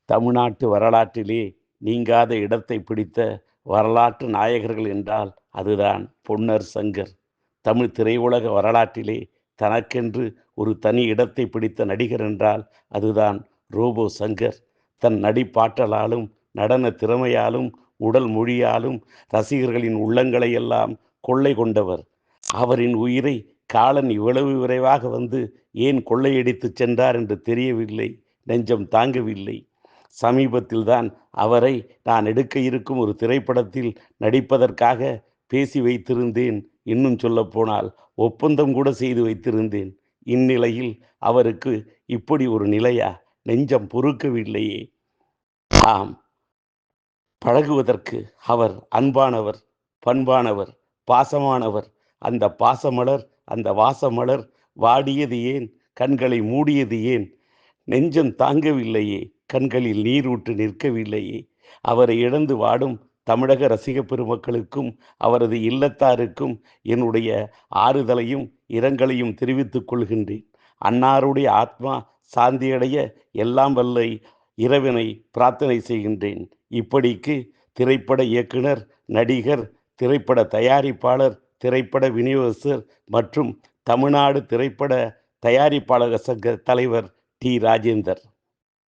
தமிழ்நாட்டு வரலாற்றிலே நீங்காத இடத்தை பிடித்த வரலாற்று நாயகர்கள் என்றால் அதுதான் பொன்னர் சங்கர். தமிழ் திரையுலக வரலாற்றிலே தனக்கென்று ஒரு தனி இடத்தை பிடித்த நடிகர் என்றால் அதுதான் ரோபோ சங்கர். தன் நடிப்பாற்றலாலும் நடன திறமையாலும் உடல் மொழியாலும் ரசிகர்களின் உள்ளங்களை எல்லாம் கொள்ளை கொண்டவர். அவரின் உயிரை காலன் இவ்வளவு விரைவாக வந்து ஏன் கொள்ளையடித்து சென்றார் என்று தெரியவில்லை. நெஞ்சம் தாங்கவில்லை. சமீபத்தில்தான் அவரை நான் எடுக்க இருக்கும் ஒரு திரைப்படத்தில் நடிப்பதற்காக பேசி வைத்திருந்தேன். இன்னும் சொல்லப்போனால் ஒப்பந்தம் கூட செய்து வைத்திருந்தேன். இந்நிலையில் அவருக்கு இப்படி ஒரு நிலையா? நெஞ்சம் பொறுக்கவில்லையே. ஆம், பழகுவதற்கு அவர் அன்பானவர், பண்பானவர், பாசமானவர். அந்த பாசமலர், அந்த வாசமலர் வாடியது ஏன்? கண்களை மூடியது ஏன்? நெஞ்சம் தாங்கவில்லையே. கண்களில் நீரூற்று நிற்கவில்லையே. அவரை இழந்து வாடும் தமிழக ரசிக பெருமக்களுக்கும் அவரது இல்லத்தாருக்கும் என்னுடைய ஆறுதலையும் இரங்கலையும் தெரிவித்துக் கொள்கின்றேன். அன்னாருடைய ஆத்மா சாந்தியடைய எல்லாம் வல்ல இறைவனை பிரார்த்தனை செய்கின்றேன். இப்படிக்கு திரைப்பட இயக்குனர், நடிகர், திரைப்பட தயாரிப்பாளர், திரைப்பட விநியோகஸ்தர் மற்றும் தமிழ்நாடு திரைப்பட தயாரிப்பாளர் சங்க தலைவர் டி. ராஜேந்தர்.